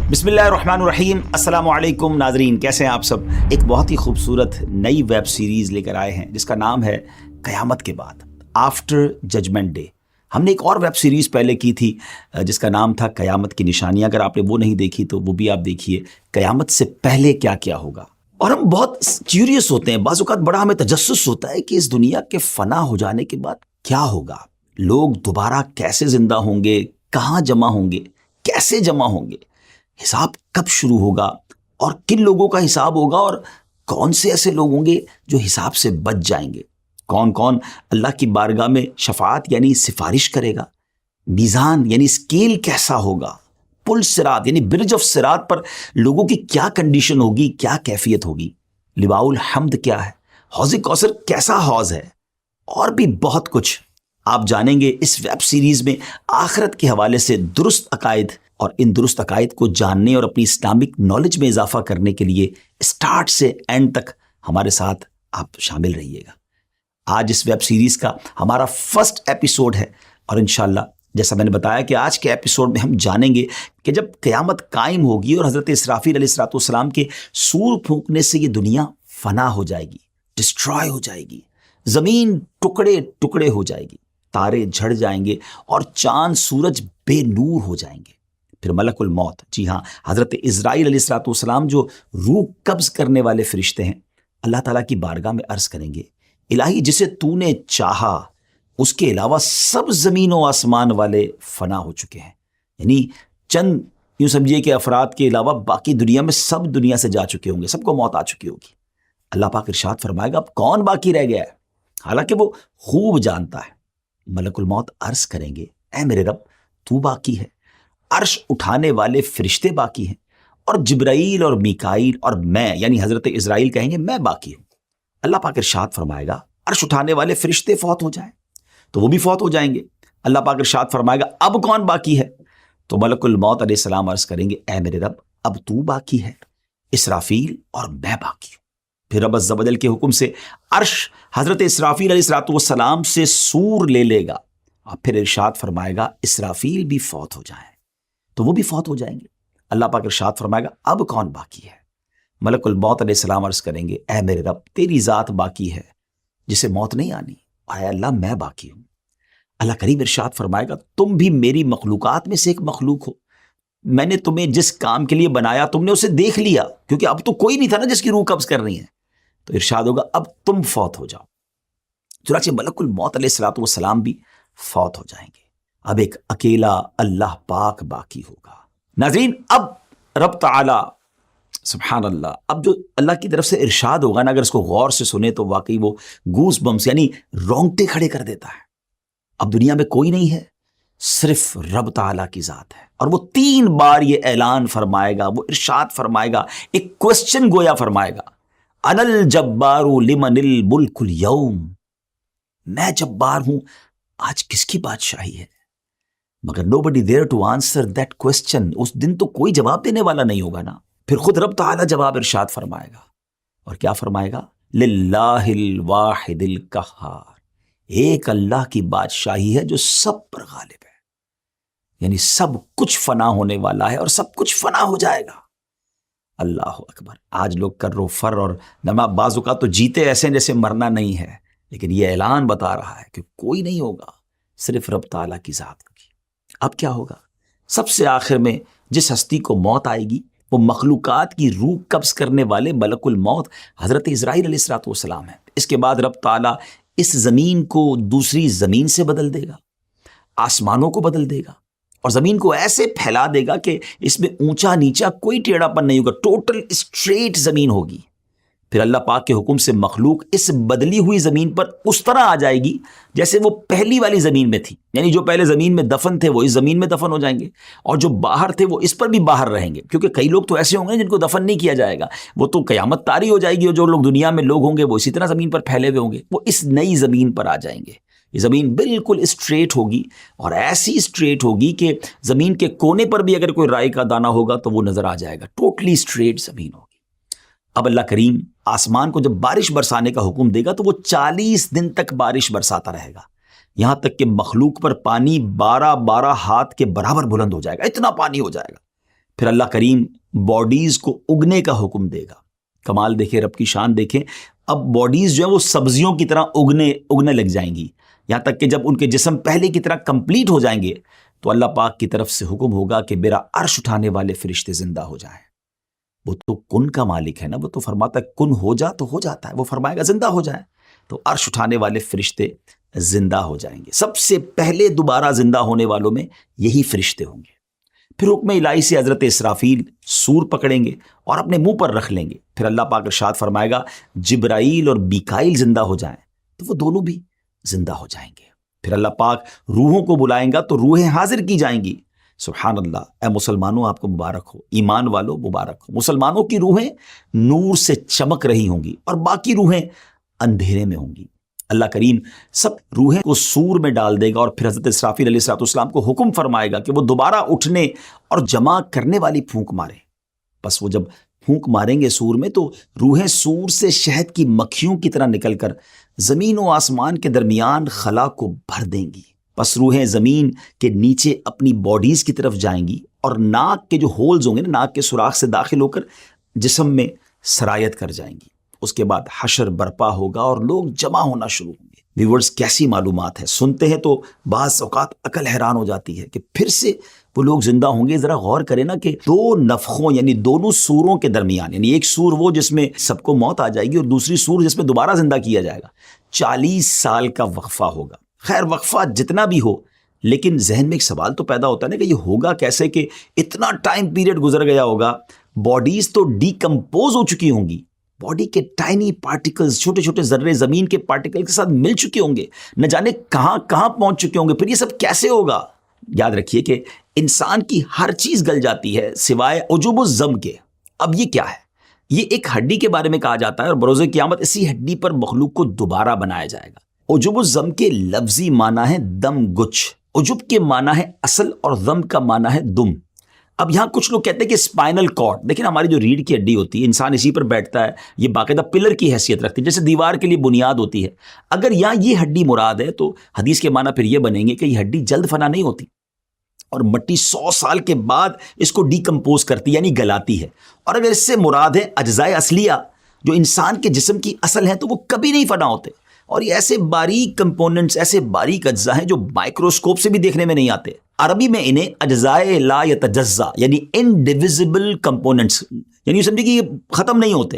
بسم اللہ الرحمن الرحیم۔ السلام علیکم ناظرین، کیسے ہیں آپ سب؟ ایک بہت ہی خوبصورت نئی ویب سیریز لے کر آئے ہیں جس کا نام ہے قیامت کے بعد، آفٹر ججمنٹ ڈے۔ ہم نے ایک اور ویب سیریز پہلے کی تھی جس کا نام تھا قیامت کی نشانیاں۔ اگر آپ نے وہ نہیں دیکھی تو وہ بھی آپ دیکھیے، قیامت سے پہلے کیا کیا ہوگا۔ اور ہم بہت کیوریس ہوتے ہیں، بعض اوقات بڑا ہمیں تجسس ہوتا ہے کہ اس دنیا کے فنا ہو جانے کے بعد کیا ہوگا، لوگ دوبارہ کیسے زندہ ہوں گے، کہاں جمع ہوں گے، کیسے جمع ہوں گے، حساب کب شروع ہوگا، اور کن لوگوں کا حساب ہوگا، اور کون سے ایسے لوگ ہوں گے جو حساب سے بچ جائیں گے، کون کون اللہ کی بارگاہ میں شفاعت یعنی سفارش کرے گا، میزان یعنی اسکیل کیسا ہوگا، پل صراط یعنی برج آف صراط پر لوگوں کی کیا کنڈیشن ہوگی، کیا کیفیت ہوگی، لواء الحمد کیا ہے، حوض کوثر کیسا حوض ہے، اور بھی بہت کچھ آپ جانیں گے اس ویب سیریز میں۔ آخرت کے حوالے سے درست عقائد، اور ان درست عقائد کو جاننے اور اپنی اسلامک نالج میں اضافہ کرنے کے لیے اسٹارٹ سے اینڈ تک ہمارے ساتھ آپ شامل رہیے گا۔ آج اس ویب سیریز کا ہمارا فرسٹ ایپیسوڈ ہے، اور انشاءاللہ جیسا میں نے بتایا کہ آج کے ایپیسوڈ میں ہم جانیں گے کہ جب قیامت قائم ہوگی اور حضرت اسرافیل علیہ السلام کے سور پھونکنے سے یہ دنیا فنا ہو جائے گی، ڈسٹرائے ہو جائے گی، زمین ٹکڑے ٹکڑے ہو جائے گی، تارے جھڑ جائیں گے اور چاند سورج بے نور ہو جائیں گے۔ پھر ملک الموت، جی ہاں، حضرت عزرائیل علیہ السلام جو روح قبض کرنے والے فرشتے ہیں، اللہ تعالیٰ کی بارگاہ میں عرض کریں گے، الہی جسے تو نے چاہا اس کے علاوہ سب زمین و آسمان والے فنا ہو چکے ہیں، یعنی چند یوں سمجھیے کہ افراد کے علاوہ باقی دنیا میں سب دنیا سے جا چکے ہوں گے، سب کو موت آ چکی ہوگی۔ اللہ پاک ارشاد فرمائے گا اب کون باقی رہ گیا ہے، حالانکہ وہ خوب جانتا ہے۔ ملک الموت عرض کریں گے، اے میرے رب تو باقی ہے، عرش اٹھانے والے فرشتے باقی ہیں، اور جبرائیل اور میکائیل اور میں یعنی حضرت عزرائیل کہیں گے میں باقی ہوں۔ اللہ پاک ارشاد فرمائے گا عرش اٹھانے والے فرشتے فوت ہو جائیں تو وہ بھی فوت ہو جائیں گے۔ اللہ پاک ارشاد فرمائے گا اب کون باقی ہے، تو ملک الموت علیہ السلام عرض کریں گے اے میرے رب اب تو باقی ہے، اسرافیل اور میں باقی ہوں۔ پھر رب عز و جل کے حکم سے عرش حضرت اسرافیل علیہ السلام سے سور لے لے گا، اور پھر ارشاد فرمائے گا اسرافیل بھی فوت ہو جائیں تو وہ بھی فوت ہو جائیں گے۔ اللہ پاک ارشاد فرمائے گا اب کون باقی ہے، ملک الموت علیہ السلام عرض کریں گے اے میرے رب تیری ذات باقی ہے جسے موت نہیں آنی، اے اللہ میں باقی ہوں۔ اللہ کریم ارشاد فرمائے گا تم بھی میری مخلوقات میں سے ایک مخلوق ہو، میں نے تمہیں جس کام کے لیے بنایا تم نے اسے دیکھ لیا، کیونکہ اب تو کوئی نہیں تھا نا جس کی روح قبض کرنی ہے، تو ارشاد ہوگا اب تم فوت ہو جاؤ۔ چنانچہ ملک الموت علیہ السلام بھی فوت ہو جائیں گے، اب ایک اکیلا اللہ پاک باقی ہوگا۔ ناظرین، اب رب تعالی سبحان اللہ، اب جو اللہ کی طرف سے ارشاد ہوگا نا، اگر اس کو غور سے سنے تو واقعی وہ گوس بمس یعنی رونگٹے کھڑے کر دیتا ہے۔ اب دنیا میں کوئی نہیں ہے، صرف رب تعالی کی ذات ہے، اور وہ 3 بار یہ اعلان فرمائے گا، وہ ارشاد فرمائے گا، ایک کوسچن گویا فرمائے گا، انا الجبار لمن الملک اليوم، میں جبار ہوں، آج کس کی بادشاہی ہے؟ مگر nobody there to answer that question، اس دن تو کوئی جواب دینے والا نہیں ہوگا نا۔ پھر خود رب تعالی جواب ارشاد فرمائے گا، اور کیا فرمائے گا؟ للہ الواحد القہار، ایک اللہ کی بادشاہی ہے جو سب پر غالب ہے، یعنی سب کچھ فنا ہونے والا ہے اور سب کچھ فنا ہو جائے گا۔ اللہ اکبر۔ آج لوگ کر و فر اور نما بعض اوقات تو جیتے ایسے جیسے مرنا نہیں ہے، لیکن یہ اعلان بتا رہا ہے کہ کوئی نہیں ہوگا، صرف رب تعالیٰ کی ذات ہوگی۔ اب کیا ہوگا؟ سب سے آخر میں جس ہستی کو موت آئے گی وہ مخلوقات کی روح قبض کرنے والے ملک الموت حضرت عزرائیل علیہ السلام ہے۔ اس کے بعد رب تعالیٰ اس زمین کو دوسری زمین سے بدل دے گا، آسمانوں کو بدل دے گا، اور زمین کو ایسے پھیلا دے گا کہ اس میں اونچا نیچا کوئی ٹیڑھا پن نہیں ہوگا، ٹوٹل اسٹریٹ زمین ہوگی۔ پھر اللہ پاک کے حکم سے مخلوق اس بدلی ہوئی زمین پر اس طرح آ جائے گی جیسے وہ پہلی والی زمین میں تھی، یعنی جو پہلے زمین میں دفن تھے وہ اس زمین میں دفن ہو جائیں گے، اور جو باہر تھے وہ اس پر بھی باہر رہیں گے، کیونکہ کئی لوگ تو ایسے ہوں گے جن کو دفن نہیں کیا جائے گا، وہ تو قیامت طاری ہو جائے گی، اور جو لوگ دنیا میں لوگ ہوں گے وہ اسی طرح زمین پر پھیلے ہوئے ہوں گے، وہ اس نئی زمین پر آ جائیں گے۔ یہ زمین بالکل اسٹریٹ ہوگی، اور ایسی اسٹریٹ ہوگی کہ زمین کے کونے پر بھی اگر کوئی رائی کا دانہ ہوگا تو وہ نظر آ جائے گا، ٹوٹلی اسٹریٹ زمین ہوگی۔ اب اللہ کریم آسمان کو جب بارش برسانے کا حکم دے گا تو وہ 40 دن تک بارش برساتا رہے گا، یہاں تک کہ مخلوق پر پانی 12 ہاتھ کے برابر بلند ہو جائے گا، اتنا پانی ہو جائے گا۔ پھر اللہ کریم باڈیز کو اگنے کا حکم دے گا. کمال دیکھیں، رب کی شان دیکھیں. اب باڈیز جو ہیں وہ سبزیوں کی طرح اگنے لگ جائیں گی، یہاں تک کہ جب ان کے جسم پہلے کی طرح کمپلیٹ ہو جائیں گے تو اللہ پاک کی طرف سے حکم ہوگا کہ میرا عرش اٹھانے والے فرشتے زندہ ہو جائیں. وہ تو کن کا مالک ہے نا، وہ تو فرماتا ہے کن ہو جا تو ہو جاتا ہے، وہ فرمائے گا زندہ ہو جائیں. تو عرش اٹھانے والے فرشتے زندہ ہو جائیں گے. سب سے پہلے دوبارہ زندہ ہونے والوں میں یہی فرشتے ہوں گے. پھر حکم الہی سے حضرت اسرافیل سور پکڑیں گے اور اپنے منہ پر رکھ لیں گے. پھر اللہ پاک ارشاد فرمائے گا جبرائیل اور میکائیل زندہ ہو جائیں، تو وہ دونوں بھی زندہ ہو جائیں گے. پھر اللہ پاک روحوں کو بلائیں گا تو روحیں حاضر کی جائیں گی. سبحان اللہ. اے مسلمانوں آپ کو مبارک ہو، ایمان والوں مبارک ہو. مسلمانوں کی روحیں نور سے چمک رہی ہوں گی اور باقی روحیں اندھیرے میں ہوں گی. اللہ کریم سب روحیں کو سور میں ڈال دے گا اور پھر حضرت اسرافیل علیہ السلام کو حکم فرمائے گا کہ وہ دوبارہ اٹھنے اور جمع کرنے والی پھونک مارے. بس وہ جب پھونک ماریں گے سور میں تو روحیں سور سے شہد کی مکھیوں کی طرح نکل کر زمین و آسمان کے درمیان خلا کو بھر دیں گی. بس روحیں زمین کے نیچے اپنی باڈیز کی طرف جائیں گی اور ناک کے جو ہولز ہوں گے نا، ناک کے سوراخ سے داخل ہو کر جسم میں سرایت کر جائیں گی. اس کے بعد حشر برپا ہوگا اور لوگ جمع ہونا شروع ہوں گے. ویورز کیسی معلومات ہے، سنتے ہیں تو بعض اوقات عقل حیران ہو جاتی ہے کہ پھر سے وہ لوگ زندہ ہوں گے. ذرا غور کریں نا کہ دو نفخوں یعنی دونوں سوروں کے درمیان، یعنی ایک سور وہ جس میں سب کو موت آ جائے گی اور دوسری سور جس میں دوبارہ زندہ کیا جائے گا، 40 سال کا وقفہ ہوگا. خیر وقفہ جتنا بھی ہو، لیکن ذہن میں ایک سوال تو پیدا ہوتا ہے نا کہ یہ ہوگا کیسے کہ اتنا ٹائم پیریڈ گزر گیا ہوگا. باڈیز تو ڈیکمپوز ہو چکی ہوں گی، باڈی کے ٹائنی پارٹیکلز، چھوٹے چھوٹے ذرے زمین کے پارٹیکل کے ساتھ مل چکے ہوں گے، نہ جانے کہاں کہاں پہنچ چکے ہوں گے. پھر یہ سب کیسے ہوگا؟ یاد رکھیے کہ انسان کی ہر چیز گل جاتی ہے سوائے عجب الضم کے. اب یہ کیا ہے؟ یہ ایک ہڈی کے بارے میں کہا جاتا ہے اور بروز قیامت اسی ہڈی پر مخلوق کو دوبارہ بنایا جائے گا. عجب الضم کے لفظی معنی ہے دم گچھ. عجب کے معنی ہے اصل اور ضم کا معنی ہے دم. اب یہاں کچھ لوگ کہتے ہیں کہ اسپائنل کارڈ، دیکھیں ہماری جو ریڑھ کی ہڈی ہوتی ہے، انسان اسی پر بیٹھتا ہے، یہ باقاعدہ پلر کی حیثیت رکھتی ہے، جیسے دیوار کے لیے بنیاد ہوتی ہے. اگر یہاں یہ ہڈی مراد ہے تو حدیث کے معنی پھر یہ بنیں گے کہ یہ ہڈی جلد فنا نہیں ہوتی اور مٹی 100 سال کے بعد اس کو ڈیکمپوز کرتی یعنی گلاتی ہے. اور اگر اس سے مراد ہے اجزائے اصلیہ جو انسان کے جسم کی اصل ہیں تو وہ کبھی نہیں فنا ہوتے. اور یہ ایسے باریک کمپوننٹس، ایسے باریک اجزاء ہیں جو مائکروسکوپ سے بھی دیکھنے میں نہیں آتے. عربی میں انہیں اجزائے لا یتجزا یعنی انڈیویزبل کمپوننٹس، یعنی سمجھے کہ یہ ختم نہیں ہوتے،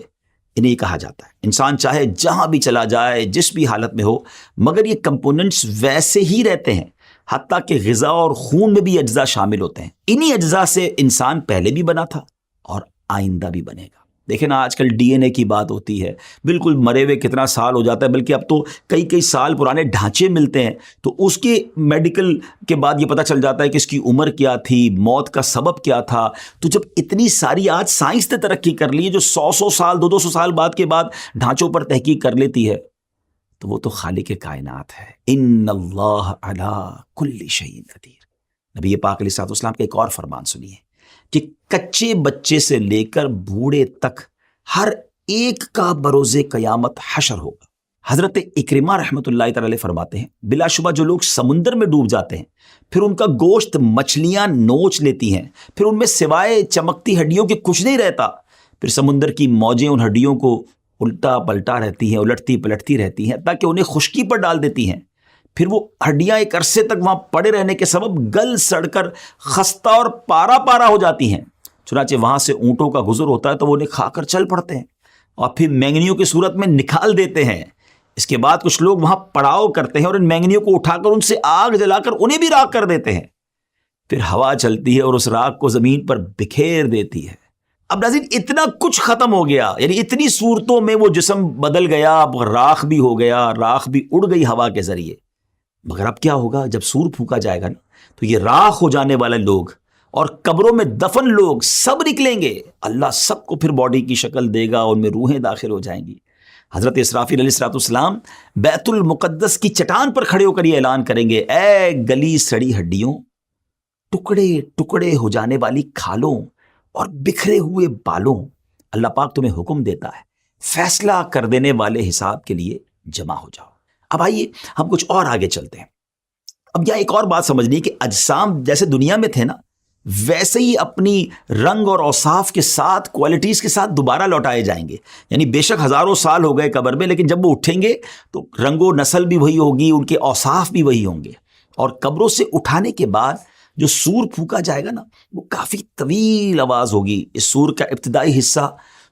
انہیں کہا جاتا ہے. انسان چاہے جہاں بھی چلا جائے، جس بھی حالت میں ہو، مگر یہ کمپوننٹس ویسے ہی رہتے ہیں. حتیٰ کہ غذا اور خون میں بھی اجزاء شامل ہوتے ہیں. انہی اجزاء سے انسان پہلے بھی بنا تھا اور آئندہ بھی بنے گا. دیکھیں نا آج کل ڈی این اے کی بات ہوتی ہے، بالکل مرے ہوئے کتنا سال ہو جاتا ہے، بلکہ اب تو کئی سال پرانے ڈھانچے ملتے ہیں تو اس کے میڈیکل کے بعد یہ پتہ چل جاتا ہے کہ اس کی عمر کیا تھی، موت کا سبب کیا تھا. تو جب اتنی ساری آج سائنس نے ترقی کر لی ہے جو 100 سال 200 سال بعد کے بعد ڈھانچوں پر تحقیق کر لیتی ہے، تو وہ تو خالق کائنات ہے. ان اللہ علی کل شیء قدیر. نبی پاک علیہ السلام کا ایک اور فرمان سنیے کہ کچے بچے سے لے کر بوڑھے تک ہر ایک کا بروز قیامت حشر ہوگا. حضرت اکرمہ رحمۃ اللہ تعالی علیہ فرماتے ہیں بلا شبہ جو لوگ سمندر میں ڈوب جاتے ہیں، پھر ان کا گوشت مچھلیاں نوچ لیتی ہیں، پھر ان میں سوائے چمکتی ہڈیوں کے کچھ نہیں رہتا، پھر سمندر کی موجیں ان ہڈیوں کو الٹا پلٹا رہتی ہیں، الٹتی پلٹتی رہتی ہیں تاکہ انہیں خشکی پر ڈال دیتی ہیں. پھر وہ ہڈیاں ایک عرصے تک وہاں پڑے رہنے کے سبب گل سڑ کر خستہ اور پارا پارا ہو جاتی ہیں. چنانچہ وہاں سے اونٹوں کا گزر ہوتا ہے تو وہ انہیں کھا کر چل پڑتے ہیں اور پھر مینگنیوں کی صورت میں نکال دیتے ہیں. اس کے بعد کچھ لوگ وہاں پڑاؤ کرتے ہیں اور ان مینگنیوں کو اٹھا کر ان سے آگ جلا کر انہیں بھی راکھ کر دیتے ہیں. پھر ہوا چلتی ہے اور اس راکھ کو زمین پر بکھیر دیتی ہے. اب ناظرین اتنا کچھ ختم ہو گیا، یعنی اتنی صورتوں میں وہ جسم بدل گیا، اب راکھ بھی ہو گیا، راکھ بھی اڑ گئی ہوا کے ذریعے. مگر اب کیا ہوگا جب سور پھونکا جائے گا نا تو یہ راکھ ہو جانے والے لوگ اور قبروں میں دفن لوگ سب نکلیں گے. اللہ سب کو پھر باڈی کی شکل دے گا، ان میں روحیں داخل ہو جائیں گی. حضرت اسرافیل علیہ السلام بیت المقدس کی چٹان پر کھڑے ہو کر یہ اعلان کریں گے، اے گلی سڑی ہڈیوں، ٹکڑے ٹکڑے ہو جانے والی کھالوں اور بکھرے ہوئے بالوں، اللہ پاک تمہیں حکم دیتا ہے فیصلہ کر دینے والے حساب کے لیے جمع ہو جاؤ. اب آئیے ہم کچھ اور آگے چلتے ہیں. اب یہاں ایک اور بات سمجھنی کہ اجسام جیسے دنیا میں تھے نا، ویسے ہی اپنی رنگ اور اوصاف کے ساتھ، کوالٹیز کے ساتھ دوبارہ لوٹائے جائیں گے. یعنی بے شک ہزاروں سال ہو گئے قبر میں، لیکن جب وہ اٹھیں گے تو رنگ و نسل بھی وہی ہوگی، ان کے اوصاف بھی وہی ہوں گے. اور قبروں سے اٹھانے کے بعد جو سور پھونکا جائے گا نا، وہ کافی طویل آواز ہوگی. اس سور کا ابتدائی حصہ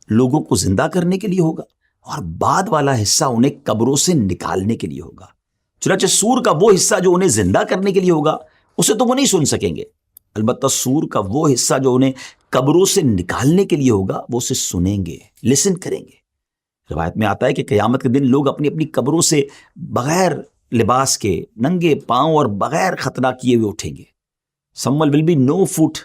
لوگوں کو زندہ کرنے کے لیے ہوگا اور بعد والا حصہ انہیں قبروں سے نکالنے کے لیے ہوگا. چنانچہ سور کا وہ حصہ جو انہیں زندہ کرنے کے لیے ہوگا اسے تو وہ نہیں سن سکیں گے، البتہ سور کا وہ حصہ جو انہیں قبروں سے نکالنے کے لیے ہوگا وہ اسے سنیں گے، لسن کریں گے. روایت میں آتا ہے کہ قیامت کے دن لوگ اپنی اپنی قبروں سے بغیر لباس کے، ننگے پاؤں اور بغیر ختنہ کیے ہوئے اٹھیں گے. someone will be no foot,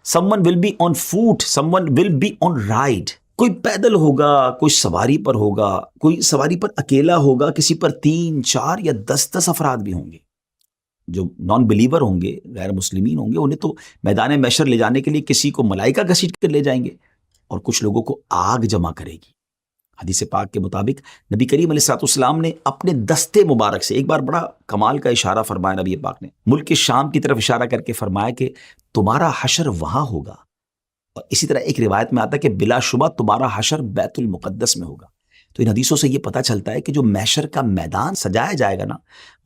someone will be on foot, someone will be on ride. کوئی پیدل ہوگا، کوئی سواری پر ہوگا، کوئی سواری پر اکیلا ہوگا، کسی پر 3، 4 یا 10 افراد بھی ہوں گے. جو نان بلیور ہوں گے، غیر مسلمین ہوں گے، انہیں تو میدان محشر لے جانے کے لیے کسی کو ملائکہ گھسیٹ کر لے جائیں گے اور کچھ لوگوں کو آگ جمع کرے گی. حدیث پاک کے مطابق نبی کریم علیہ الصلوۃ والسلام نے اپنے دستے مبارک سے ایک بار بڑا کمال کا اشارہ فرمایا. نبی پاک نے ملک کے شام کی طرف اشارہ کر کے فرمایا کہ تمہارا حشر وہاں ہوگا. اور اسی طرح ایک روایت میں آتا ہے کہ بلا شبہ تمہارا حشر بیت المقدس میں ہوگا. تو ان حدیثوں سے یہ پتہ چلتا ہے کہ جو محشر کا میدان سجایا جائے گا نا،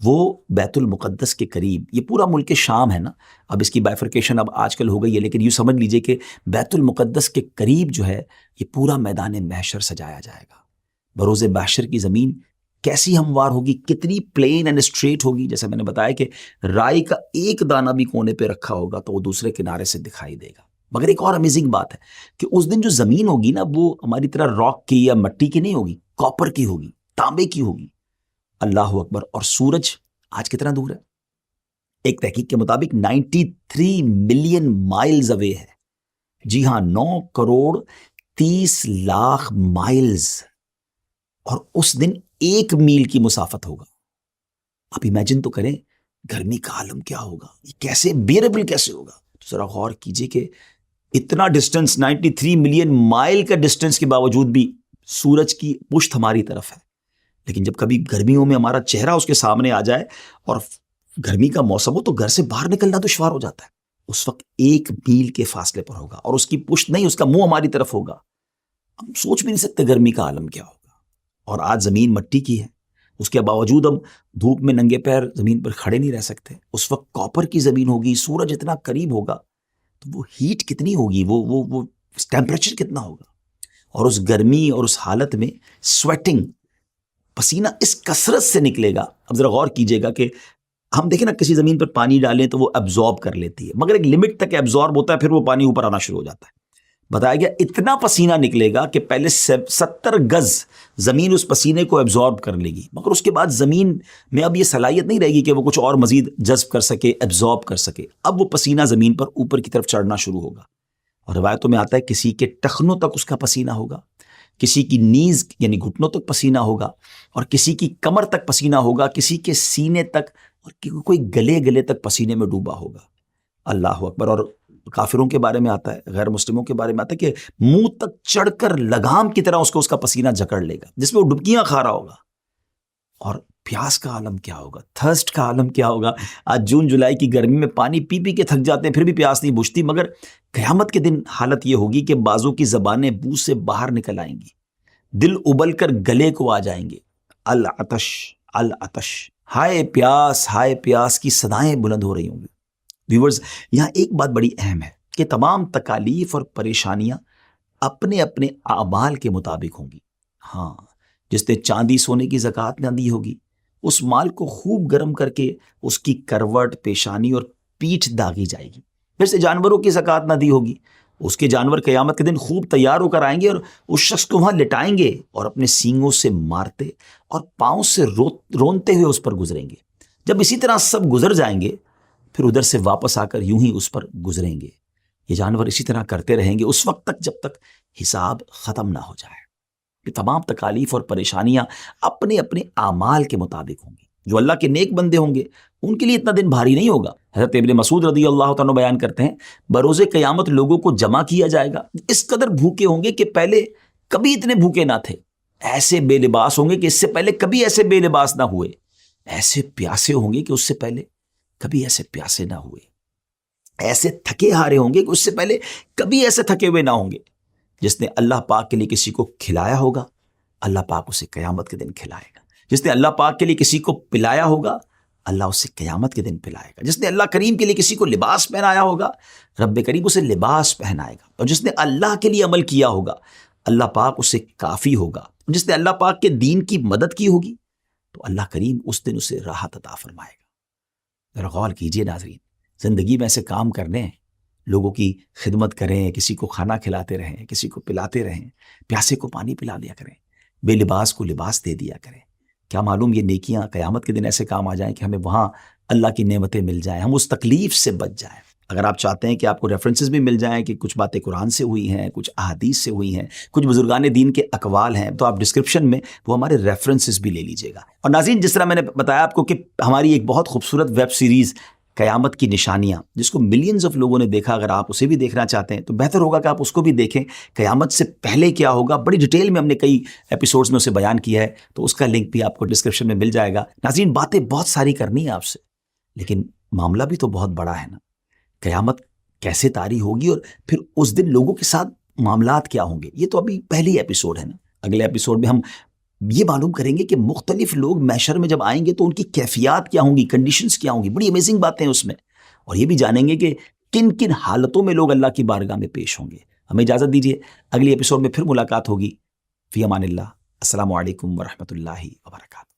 وہ بیت المقدس کے قریب، یہ پورا ملک شام ہے نا، اب اس کی بائفرکیشن اب آج کل ہو گئی ہے، لیکن یوں سمجھ لیجئے کہ بیت المقدس کے قریب جو ہے یہ پورا میدان محشر سجایا جائے گا. بروز محشر کی زمین کیسی ہموار ہوگی، کتنی پلین اینڈ اسٹریٹ ہوگی. جیسے میں نے بتایا کہ رائی کا ایک دانہ بھی کونے پہ رکھا ہوگا تو وہ دوسرے کنارے سے دکھائی دے گا. مگر ایک اور امیزنگ بات ہے کہ اس دن جو زمین ہوگی نا، وہ ہماری طرح راک کی یا مٹی کی نہیں ہوگی، کاپر کی ہوگی، تانبے کی ہوگی. اللہ اکبر. اور سورج آج کتنا دور ہے؟ ایک تحقیق کے مطابق 93 ملین مائلز اوے ہے. جی ہاں، 9 کروڑ 30 لاکھ مائلز. اور اس دن 1 میل کی مسافت ہوگا. آپ امیجن تو کریں گرمی کا عالم کیا ہوگا، یہ کیسے بیئربل کیسے ہوگا. تو ذرا غور کیجئے کہ اتنا ڈسٹنس، 93 ملین مائل کا ڈسٹنس کے باوجود بھی سورج کی پشت ہماری طرف ہے. لیکن جب کبھی گرمیوں میں ہمارا چہرہ اس کے سامنے آ جائے اور گرمی کا موسم ہو تو گھر سے باہر نکلنا دشوار ہو جاتا ہے. اس وقت 1 میل کے فاصلے پر ہوگا اور اس کی پشت نہیں، اس کا منہ ہماری طرف ہوگا. ہم سوچ بھی نہیں سکتے گرمی کا عالم کیا ہوگا. اور آج زمین مٹی کی ہے، اس کے باوجود ہم دھوپ میں ننگے پیر زمین پر کھڑے نہیں رہ سکتے. اس وقت کاپر کی زمین ہوگی، سورج اتنا قریب ہوگا تو وہ ہیٹ کتنی ہوگی، وہ ٹیمپریچر کتنا ہوگا. اور اس گرمی اور اس حالت میں سویٹنگ، پسینہ اس کثرت سے نکلے گا. اب ذرا غور کیجئے گا کہ ہم دیکھیں نا کسی زمین پر پانی ڈالیں تو وہ ایبزارب کر لیتی ہے، مگر ایک لمٹ تک ایبزارب ہوتا ہے، پھر وہ پانی اوپر آنا شروع ہو جاتا ہے. بتایا گیا اتنا پسینہ نکلے گا کہ پہلے 70 گز زمین اس پسینے کو ایبزارب کر لے گی، مگر اس کے بعد زمین میں اب یہ صلاحیت نہیں رہے گی کہ وہ کچھ اور مزید جذب کر سکے، ایبزارب کر سکے. اب وہ پسینہ زمین پر اوپر کی طرف چڑھنا شروع ہوگا. اور روایتوں میں آتا ہے کسی کے ٹخنوں تک اس کا پسینہ ہوگا، کسی کی نیز یعنی گھٹنوں تک پسینہ ہوگا، اور کسی کی کمر تک پسینہ ہوگا، کسی کے سینے تک، اور کوئی گلے تک پسینے میں ڈوبا ہوگا. اللہ اکبر. اور کافروں کے بارے میں آتا ہے، غیر مسلموں کے بارے میں آتا ہے کہ منہ تک چڑھ کر لگام کی طرح اس کا پسینہ جکڑ لے گا، جس میں وہ ڈبکیاں کھا رہا ہوگا. اور پیاس کا عالم کیا ہوگا، تھرسٹ کا عالم کیا ہوگا. آج جون جولائی کی گرمی میں پانی پی پی کے تھک جاتے ہیں، پھر بھی پیاس نہیں بجھتی، مگر قیامت کے دن حالت یہ ہوگی کہ بعضوں کی زبانیں بو سے باہر نکل آئیں گی، دل ابل کر گلے کو آ جائیں گے. العطش العطش، ہائے پیاس کی صدائیں بلند ہو رہی ہوں گی. ویورز، یہاں ایک بات بڑی اہم ہے کہ تمام تکالیف اور پریشانیاں اپنے اپنے اعمال کے مطابق ہوں گی. ہاں، جس نے چاندی سونے کی زکوٰۃ نہ دی ہوگی، اس مال کو خوب گرم کر کے اس کی کروٹ، پیشانی اور پیٹھ داغی جائے گی. پھر سے جانوروں کی زکوٰۃ نہ دی ہوگی، اس کے جانور قیامت کے دن خوب تیار ہو کر آئیں گے اور اس شخص کو وہاں لٹائیں گے اور اپنے سینگوں سے مارتے اور پاؤں سے رونتے ہوئے اس پر گزریں گے. جب اسی طرح سب گزر جائیں گے، پھر ادھر سے واپس آ کر یوں ہی اس پر گزریں گے. یہ جانور اسی طرح کرتے رہیں گے اس وقت تک جب تک حساب ختم نہ ہو جائے. یہ تمام تکالیف اور پریشانیاں اپنے اپنے اعمال کے مطابق ہوں گی. جو اللہ کے نیک بندے ہوں گے ان کے لیے اتنا دن بھاری نہیں ہوگا. حضرت ابن مسعود رضی اللہ تعالیٰ بیان کرتے ہیں، بروز قیامت لوگوں کو جمع کیا جائے گا، اس قدر بھوکے ہوں گے کہ پہلے کبھی اتنے بھوکے نہ تھے. ایسے بے لباس ہوں گے کہ اس سے پہلے کبھی ایسے بے لباس نہ ہوئے. ایسے پیاسے ہوں گے کہ اس سے پہلے کبھی ایسے پیاسے نہ ہوئے. ایسے تھکے ہارے ہوں گے کہ اس سے پہلے کبھی ایسے تھکے ہوئے نہ ہوں گے. جس نے اللہ پاک کے لیے کسی کو کھلایا ہوگا اللہ پاک اسے قیامت کے دن کھلائے گا. جس نے اللہ پاک کے لیے کسی کو پلایا ہوگا اللہ اسے قیامت کے دن پلائے گا. جس نے اللہ کریم کے لیے کسی کو لباس پہنایا ہوگا رب کریم اسے لباس پہنائے گا. اور جس نے اللہ کے لیے عمل کیا ہوگا اللہ پاک اسے کافی ہوگا. جس نے اللہ پاک کے دین کی مدد کی ہوگی تو اللہ کریم اس دن اسے راحت عطا فرمائے گا. ذرا غور کیجئے ناظرین، زندگی میں ایسے کام کرنے ہیں، لوگوں کی خدمت کریں، کسی کو کھانا کھلاتے رہیں، کسی کو پلاتے رہیں، پیاسے کو پانی پلا دیا کریں، بے لباس کو لباس دے دیا کریں. کیا معلوم یہ نیکیاں قیامت کے دن ایسے کام آ جائیں کہ ہمیں وہاں اللہ کی نعمتیں مل جائیں، ہم اس تکلیف سے بچ جائیں. اگر آپ چاہتے ہیں کہ آپ کو ریفرنسز بھی مل جائیں کہ کچھ باتیں قرآن سے ہوئی ہیں، کچھ احادیث سے ہوئی ہیں، کچھ بزرگان دین کے اقوال ہیں، تو آپ ڈسکرپشن میں وہ ہمارے ریفرنسز بھی لے لیجئے گا. اور ناظرین، جس طرح میں نے بتایا آپ کو کہ ہماری ایک بہت خوبصورت ویب سیریز قیامت کی نشانیاں، جس کو ملینز آف لوگوں نے دیکھا، اگر آپ اسے بھی دیکھنا چاہتے ہیں تو بہتر ہوگا کہ آپ اس کو بھی دیکھیں. قیامت سے پہلے کیا ہوگا بڑی ڈیٹیل میں ہم نے کئی ایپیسوڈز میں اسے بیان کیا ہے، تو اس کا لنک بھی آپ کو ڈسکرپشن میں مل جائے گا. ناظرین، باتیں بہت ساری کرنی ہے آپ سے، لیکن معاملہ بھی تو بہت بڑا ہے نا. قیامت کیسے طاری ہوگی اور پھر اس دن لوگوں کے ساتھ معاملات کیا ہوں گے، یہ تو ابھی پہلی ایپیسوڈ ہے نا. اگلے ایپیسوڈ میں ہم یہ معلوم کریں گے کہ مختلف لوگ محشر میں جب آئیں گے تو ان کی کیفیات کیا ہوں گی، کنڈیشنز کیا ہوں گی. بڑی امیزنگ باتیں ہیں اس میں. اور یہ بھی جانیں گے کہ کن کن حالتوں میں لوگ اللہ کی بارگاہ میں پیش ہوں گے. ہمیں اجازت دیجیے، اگلی ایپیسوڈ میں پھر ملاقات ہوگی. فی امان اللہ. السلام علیکم ورحمۃ اللہ وبرکاتہ.